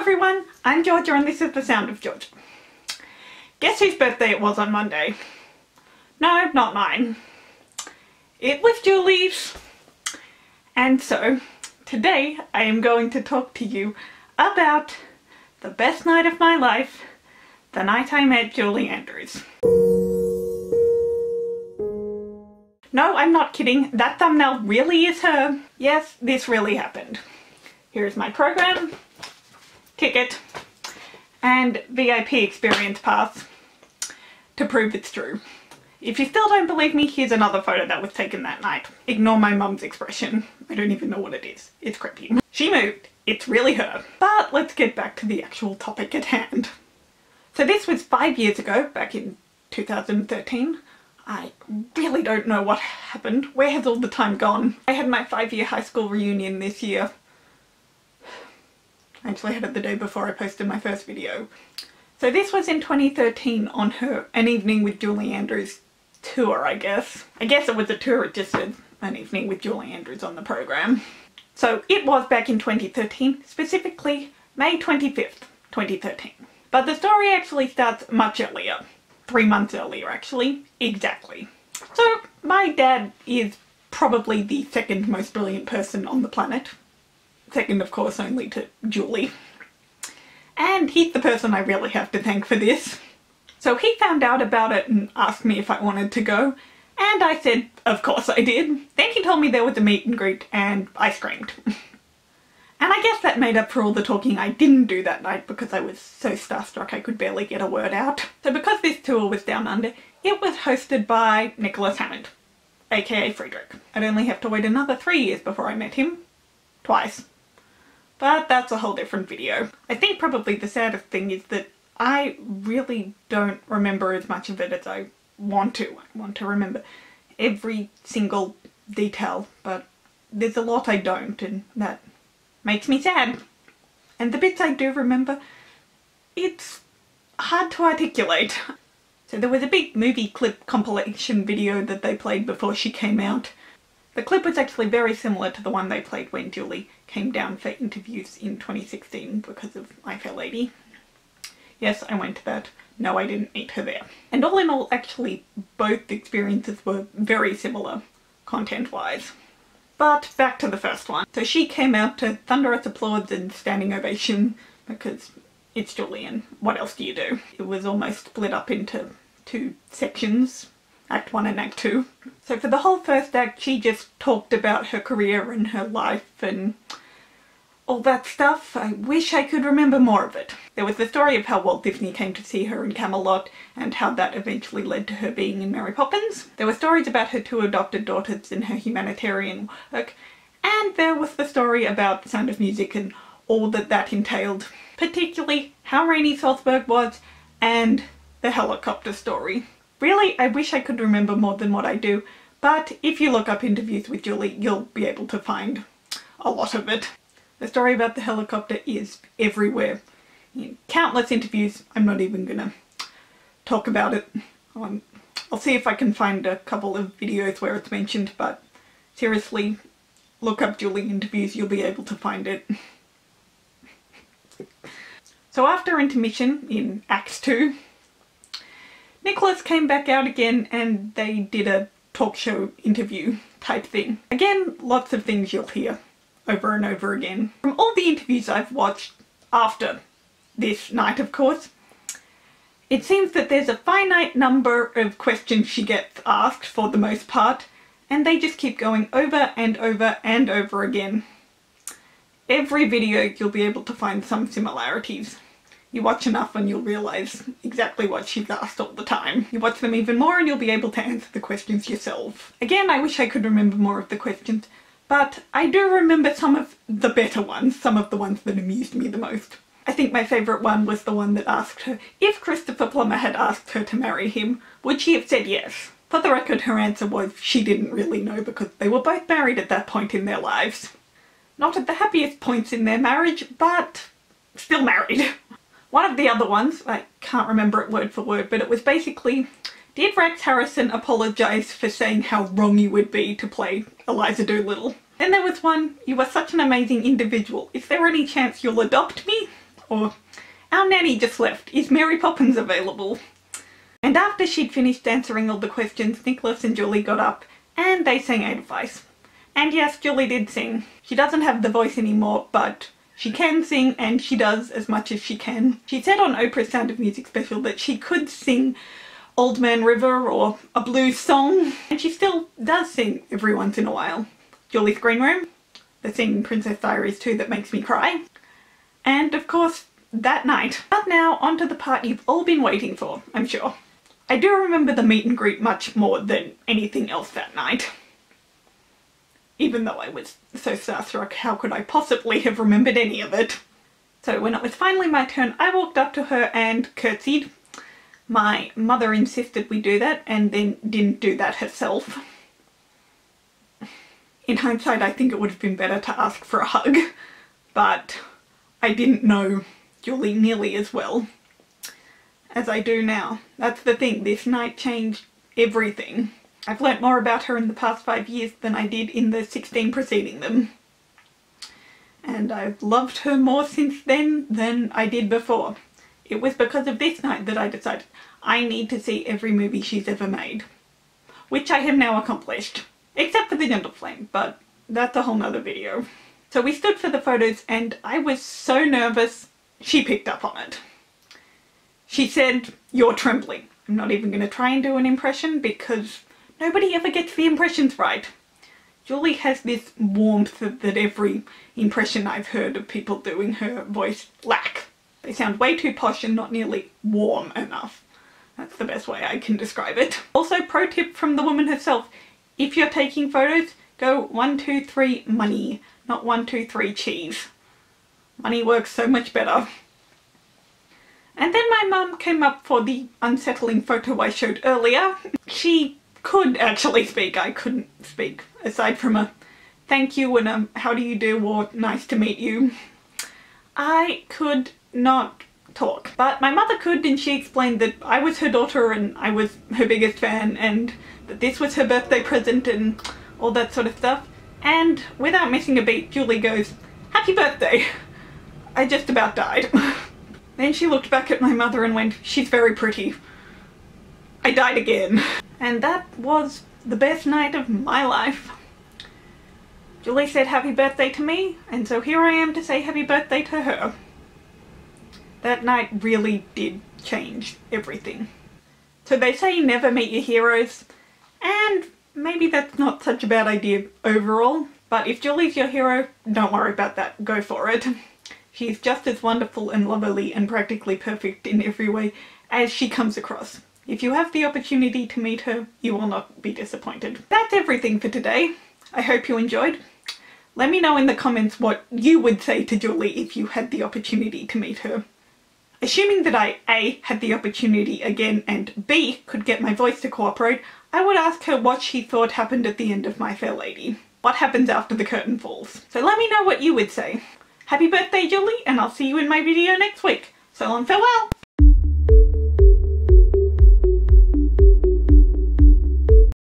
everyone, I'm Georgia and this is The Sound of Georgia. Guess whose birthday it was on Monday? No, not mine. It was Julie's. And so, today I am going to talk to you about the best night of my life, the night I met Julie Andrews. No, I'm not kidding. That thumbnail really is her. Yes, this really happened. Here's my program, ticket, and VIP experience pass to prove it's true. If you still don't believe me, here's another photo that was taken that night. Ignore my mum's expression. I don't even know what it is. It's creepy. She moved. It's really her. But let's get back to the actual topic at hand. So this was 5 years ago, back in 2013. I really don't know what happened. Where has all the time gone? I had my 5-year high school reunion this year. I actually had it the day before I posted my first video. So this was in 2013 on her An Evening with Julie Andrews tour, I guess. I guess it was a tour, it just said An Evening with Julie Andrews on the program. So it was back in 2013, specifically May 25th, 2013. But the story actually starts much earlier. 3 months earlier, actually. Exactly. So my dad is probably the second most brilliant person on the planet. Second, of course, only to Julie. And he's the person I really have to thank for this. So he found out about it and asked me if I wanted to go. And I said, of course I did. Then he told me there was a meet and greet and I screamed. And I guess that made up for all the talking I didn't do that night because I was so starstruck I could barely get a word out. So because this tour was down under, it was hosted by Nicholas Hammond, aka Friedrich. I'd only have to wait another 3 years before I met him. Twice. But that's a whole different video. I think probably the saddest thing is that I really don't remember as much of it as I want to. I want to remember every single detail, but there's a lot I don't, and that makes me sad. And the bits I do remember, it's hard to articulate. So there was a big movie clip compilation video that they played before she came out. The clip was actually very similar to the one they played when Julie came down for interviews in 2016 because of My Fair Lady. Yes, I went to that. No, I didn't meet her there. And all in all, actually, both experiences were very similar, content-wise. But back to the first one. So she came out to thunderous applause and standing ovation because it's Julie and what else do you do? It was almost split up into 2 sections, Act 1 and Act 2. So for the whole first act she just talked about her career and her life and all that stuff. I wish I could remember more of it. There was the story of how Walt Disney came to see her in Camelot and how that eventually led to her being in Mary Poppins. There were stories about her 2 adopted daughters and her humanitarian work. And there was the story about Sound of Music and all that that entailed. Particularly how rainy Salzburg was and the helicopter story. Really, I wish I could remember more than what I do, but if you look up interviews with Julie, you'll be able to find a lot of it. The story about the helicopter is everywhere. In countless interviews. I'm not even gonna talk about it. I'll see if I can find a couple of videos where it's mentioned, but seriously, look up Julie interviews, you'll be able to find it. So after intermission in Act 2, Nicholas came back out again and they did a talk show interview type thing. Again, lots of things you'll hear over and over again. From all the interviews I've watched after this night, of course, it seems that there's a finite number of questions she gets asked for the most part, and they just keep going over and over and over again. Every video you'll be able to find some similarities. You watch enough and you'll realise exactly what she's asked all the time. You watch them even more and you'll be able to answer the questions yourself. Again, I wish I could remember more of the questions, but I do remember some of the better ones, some of the ones that amused me the most. I think my favourite one was the one that asked her if Christopher Plummer had asked her to marry him, would she have said yes? For the record, her answer was she didn't really know because they were both married at that point in their lives. Not at the happiest points in their marriage, but still married. One of the other ones, I can't remember it word for word, but it was basically, did Rex Harrison apologise for saying how wrong you would be to play Eliza Doolittle? Then there was one, you are such an amazing individual. Is there any chance you'll adopt me? or our nanny just left, is Mary Poppins available? And after she'd finished answering all the questions, Nicholas and Julie got up and they sang Edelweiss. And yes, Julie did sing. She doesn't have the voice anymore, but she can sing, and she does as much as she can. She said on Oprah's Sound of Music special that she could sing Old Man River or a blues song, and she still does sing every once in a while. Julie's Green Room, the scene in Princess Diaries 2 that makes me cry, and of course that night. But now onto the part you've all been waiting for, I'm sure. I do remember the meet and greet much more than anything else that night. Even though I was so starstruck, how could I possibly have remembered any of it? So when it was finally my turn, I walked up to her and curtsied. My mother insisted we do that and then didn't do that herself. In hindsight, I think it would have been better to ask for a hug, but I didn't know Julie nearly as well as I do now. That's the thing, this night changed everything. I've learnt more about her in the past 5 years than I did in the 16 preceding them. And I've loved her more since then than I did before. It was because of this night that I decided I need to see every movie she's ever made. Which I have now accomplished. Except for The Gentle Flame, but that's a whole nother video. So we stood for the photos and I was so nervous, she picked up on it. She said, "You're trembling." I'm not even going to try and do an impression because nobody ever gets the impressions right. Julie has this warmth that every impression I've heard of people doing her voice lack. They sound way too posh and not nearly warm enough. That's the best way I can describe it. Also, pro tip from the woman herself, if you're taking photos, go 1, 2, 3 money, not 1, 2, 3 cheese. Money works so much better. And then my mum came up for the unsettling photo I showed earlier. She could actually speak, I couldn't speak, aside from a thank you and a how do you do or nice to meet you. I could not talk, but my mother could, and she explained that I was her daughter and I was her biggest fan and that this was her birthday present and all that sort of stuff. And without missing a beat, Julie goes, "Happy birthday." I just about died. Then she looked back at my mother and went, "She's very pretty." I died again. And that was the best night of my life. Julie said happy birthday to me, and so here I am to say happy birthday to her. That night really did change everything. So they say never meet your heroes, and maybe that's not such a bad idea overall, but if Julie's your hero, don't worry about that, go for it. She's just as wonderful and lovely and practically perfect in every way as she comes across. If you have the opportunity to meet her, you will not be disappointed. That's everything for today. I hope you enjoyed. Let me know in the comments what you would say to Julie if you had the opportunity to meet her. Assuming that I A, had the opportunity again, and B, could get my voice to cooperate, I would ask her what she thought happened at the end of My Fair Lady. What happens after the curtain falls? So let me know what you would say. Happy birthday, Julie, and I'll see you in my video next week. So long, farewell!